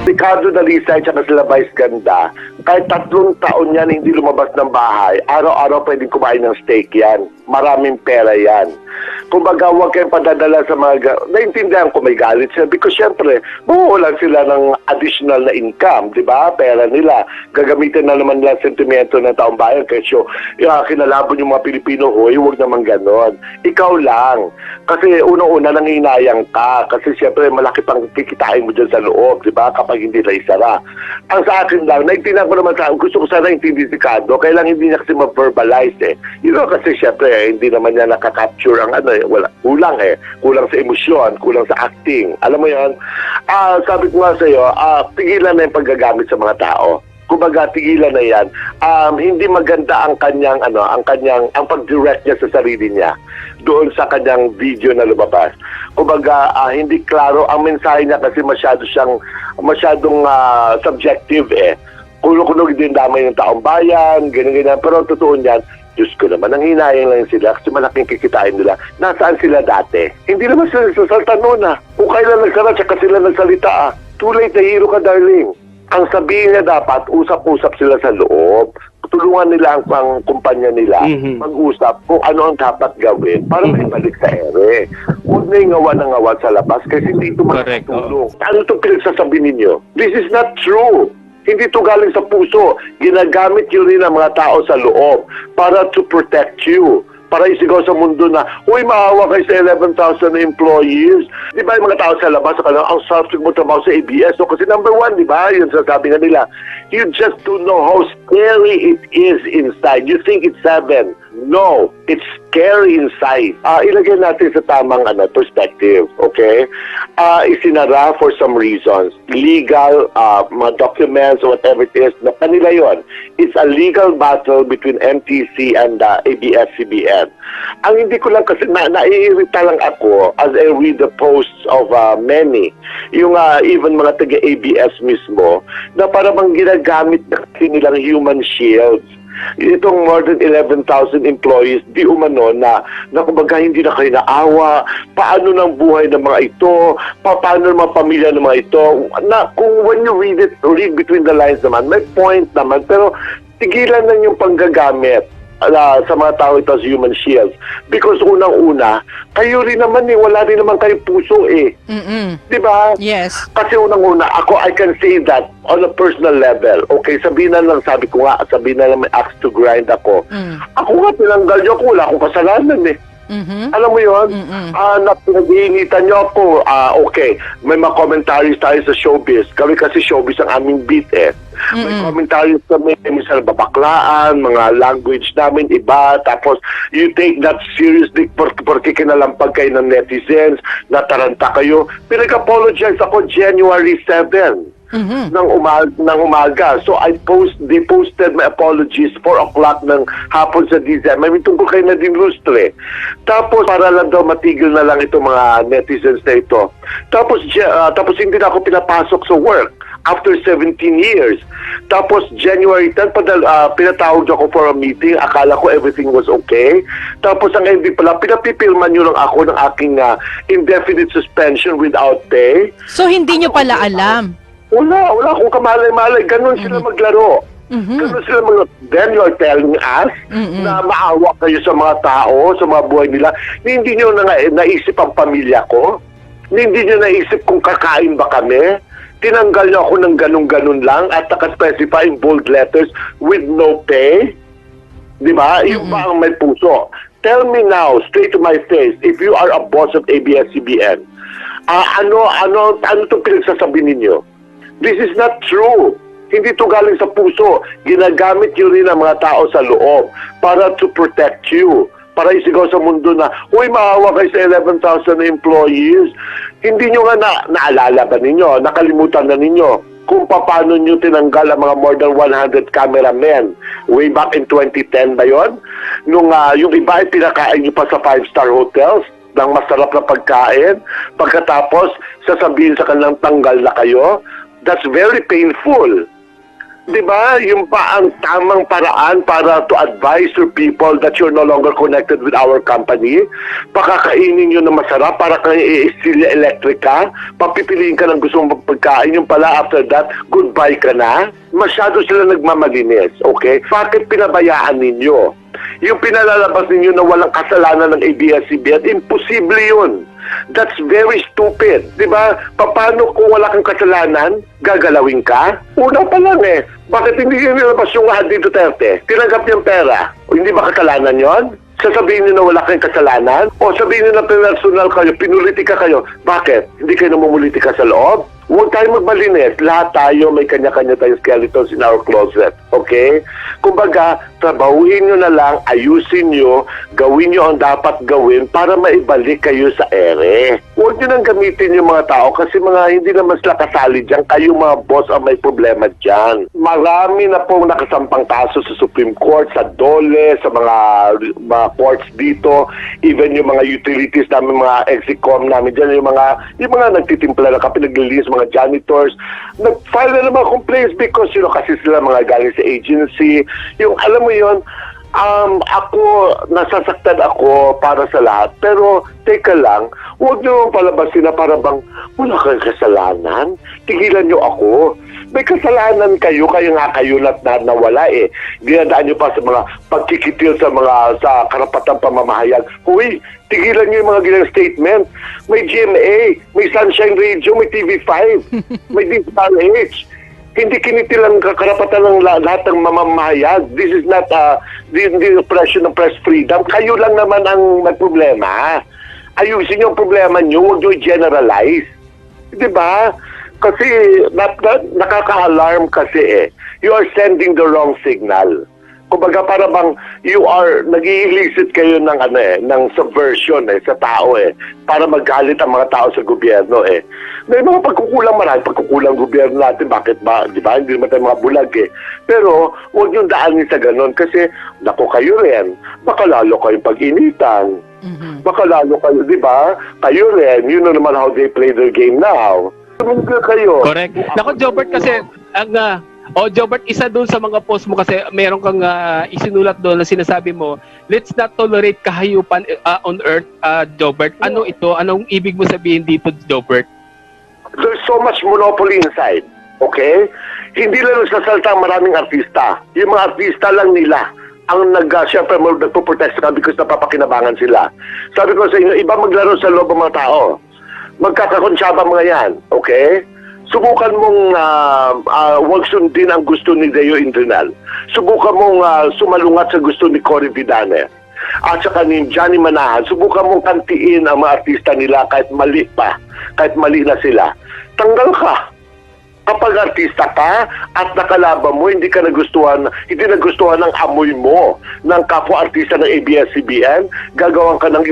Ricardo Dalisay at sila Vice Ganda, kahit 3 taon yan hindi lumabas ng bahay, araw-araw pwedeng kumain ng steak yan. Maraming pera yan. Kumbaga, huwag kayong padadala sa mga... Naintindihan ko may galit sila because syempre, mawawalan sila ng additional na income, di ba? Pera nila. Gagamitin na naman nila sentimento ng taong bayan kasi kinalabon yung mga Pilipino, hoy, huwag naman ganon. Ikaw lang. Kasi unang-una nanginayang ka kasi syempre malaki pang kikitain mo dyan sa loob, di ba? Kapag hindi na isara. Ang sa akin lang, naintindihan ko naman gusto ko sana intindi si Kado, kailang hindi niya kasi ma-verbalize eh. You know, kasi syempre, hindi naman niya nakaka-capture ang kulang sa emosyon, kulang sa acting. Alam mo yan? Sabi ko nga sa iyo, tigilan na yung paggagamit sa mga tao. Kumbaga, tigilan na yan. Hindi maganda ang pag-direct niya sa sarili niya doon sa kanyang video na lumabas. Kumbaga, hindi klaro ang mensahe niya kasi masyadong subjective eh. Kulo-kulo din damay ng taong bayan, ganyan-ganyan. Pero totoo niyan, Diyos ko naman, ang hinayang lang sila kasi malaking kikitain nila. Nasaan sila dati? Hindi naman sila nagsasalta noon Kung kailan nagsara, tsaka sila nagsalita Too late na hero ka, darling. Ang sabihin niya dapat, usap-usap sila sa loob. Tulungan nila ang kumpanya nila mag-usap kung ano ang dapat gawin para may balik sa ere. Huwag na yung ngawa sa labas kasi hindi ito makatulong. Ano itong pinagsasabi ninyo? This is not true. Hindi ito galing sa puso. Ginagamit yun rin ang mga tao sa loob para to protect you. Para isigaw sa mundo na, uy, maawa kayo sa 11,000 employees. Di ba yung mga tao sa labas, ang sarap mo trabaho sa ABS. So, kasi number 1, di ba? Yun sasabi nga nila. You just don't know how scary it is inside. You think it's 7. No, it's scary inside. Ilagay natin sa tamang perspective, okay? Isinara for some reasons. Legal, mga documents, whatever it is, na kanila yun. It's a legal battle between MTC and ABS-CBN. Ang hindi ko lang kasi, naiirita lang ako as I read the posts of many, yung even mga taga-ABS mismo, na para bang ginagamit na kasi nilang human shields. Itong more than 11,000 employees, di umano na kumbaga hindi na kayo naawa, paano ng buhay ng mga ito, paano ng mga pamilya ng mga ito, na kung when you read between the lines naman, may point naman, pero tigilan na yung panggagamit sa mga tao ito as human shields. Because unang-una, kayo rin naman wala rin naman kayo puso Di ba? Yes. Kasi unang-una, I can say that on a personal level. Okay, sabihin na lang, sabihin na lang may axe to grind ako. Ako nga, tinanggal niyo ako, wala akong kasalanan Alam mo yun? Pinag-iinitan niyo ako. Okay, may mga commentaries tayo sa showbiz. Kami kasi showbiz ang aming beat May commentaries kami, minsan babaklaan, mga language namin iba, tapos you take that seriously porque kinalampag kayo ng netizens, nataranta kayo. Pinag-apologize ako January 7. ng umaga. So they posted my apologies 4 o'clock ng hapon sa DZM. May tungkol kay Nadine Lustre. Tapos para lang daw matigil na lang itong mga netizens na ito. Tapos hindi na ako pinapasok sa work after 17 years. Tapos January 10 pinatawag ako for a meeting. Akala ko everything was okay. Tapos ang hindi pala, pinapipilman nyo lang ako ng aking indefinite suspension without pay. So hindi nyo pala alam? Wala akong kamalay-malay. Ganun sila maglaro. Ganun sila maglaro. Then you're telling us na maawa kayo sa mga tao, sa mga buhay nila. Hindi nyo naisip ang pamilya ko. Hindi nyo naisip kung kakain ba kami. Tinanggal nyo ako ng ganun-ganun lang at nakaspecify in bold letters with no pay. Di ba? Yung ba ang may puso? Tell me now, straight to my face, if you are a boss of ABS-CBN, ano itong pinagsasabi ninyo? This is not true. Hindi ito galing sa puso. Ginagamit nyo rin ang mga tao sa loob para to protect you. Para isigaw sa mundo na, uy, maawa kayo sa 11,000 employees. Hindi nyo nga naalala ba ninyo? Nakalimutan na ninyo kung paano nyo tinanggal ang mga more than 100 cameramen. Way back in 2010 ba yun? Nung yung iba ay pinakain nyo pa sa 5-star hotels ng masarap na pagkain. Pagkatapos, sasabihin sa kanilang tanggal na kayo. That's very painful. Di ba? Yung pa ang tamang paraan para to advise your people that you're no longer connected with our company. Pakakainin nyo na masarap para kang i-steel electric ka. Papipiliin ka ng gusto mong pagkain. Yung pala after that, goodbye ka na. Masyado sila nagmamalinis. Okay? Bakit pinabayaan ninyo? Yung pinalalabas ninyo na walang kasalanan ng ABS-CBN, imposible yun. That's very stupid. Di ba? Paano kung wala kang kasalanan, gagalawin ka? Una pa lang bakit hindi nyo nilabas yung Hadi Duterte? Tinanggap niyang pera. O hindi ba kasalanan yon? Sasabihin nyo na wala kayong kasalanan? O sabihin nyo na personal kayo, pinulitika kayo. Bakit? Hindi kayo namumulitika sa loob? Huwag tayo magmalinis. Lahat tayo, may kanya-kanya tayong skeletons in our closet. Okay? Kumbaga, trabahuin nyo na lang, ayusin nyo, gawin nyo ang dapat gawin para maibalik kayo sa ere. Huwag nyo nang gamitin yung mga tao kasi hindi naman sila kasali dyan. Kayo mga boss ang may problema dyan. Marami na pong nakasampang kaso sa Supreme Court, sa DOLE, sa mga courts dito, even yung mga utilities namin, mga execom namin dyan, yung mga nagtitimpla na kape, naglilinis, mga janitors, nag-file na ng mga complaints because, kasi sila mga galing sa agency. Yung, alam mo yun, ako, nasasaktan ako para sa lahat. Pero, teka lang, huwag nyo palabasin na para bang wala kayong kasalanan. Tigilan nyo ako. May kasalanan kayo, kaya nga kayo nawala Dinadaan nyo pa sa mga pagkikitil sa karapatang pamamahayag. Huy, tigilan nyo yung mga gilang statement. May GMA, may Sunshine Radio, may TV5, may DZRH. Hindi kinitil ang karapatan ng lahat ng mamamahayag. This is not the oppression of press freedom. Kayo lang naman ang nagproblema. Ayusin yung problema nyo, huwag nyo i-generalize. Diba? Kasi nakaka-alarm kasi You are sending the wrong signal. Kumbaga para bang nag-i-elicit kayo ng subversion sa tao para magalit ang mga tao sa gobyerno May mga pagkukulang gobyerno natin, bakit ba? Di ba? Hindi naman tayo mga bulag Pero huwag niyong daanin sa ganun kasi naku kayo rin, baka lalo kayong pag-initan. Baka lalo kayo, di ba? Kayo rin, you know naman how they play their game now. Kayo. Correct. Nako, Jobert, kasi Jobert, isa doon sa mga post mo kasi meron kang isinulat doon na sinasabi mo, let's not tolerate kahayupan on earth, Jobert. Ano ito? Anong ibig mo sabihin dito, Jobert? There's so much monopoly inside. Okay? Hindi lang nagsasalta ang maraming artista. Yung mga artista lang nila ang siyempre nagpo-protest ka because napapakinabangan sila. Sabi ko sa inyo, iba maglaro sa loob ng mga tao. Magkakakonsyaba mga yan. Okay? Subukan mong huwag sundin ang gusto ni Deo Indrinal. Subukan mong sumalungat sa gusto ni Cory Vidane. At saka ni Johnny Manahan. Subukan mong kantiin ang mga artista nila kahit mali pa. Kahit mali na sila. Tanggal ka. Kapag artista ka at nakalaban mo, hindi nagustuhan ng amoy mo ng kapwa-artista ng ABS-CBN, gagawan ka ng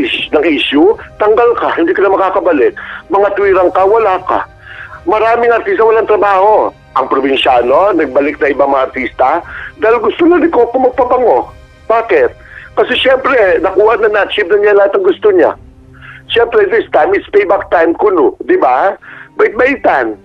issue, tanggal ka, hindi ka na makakabalik. Mga tuwirang ka, wala ka. Maraming artista walang trabaho. Ang probinsyano, nagbalik na ibang mga artista dahil gusto na ni Coco magpabango. Bakit? Kasi syempre, nakuha na na-achieve na niya lahat ng gusto niya. Syempre, this time, it's payback time kuno. Di ba? Bait-baitan.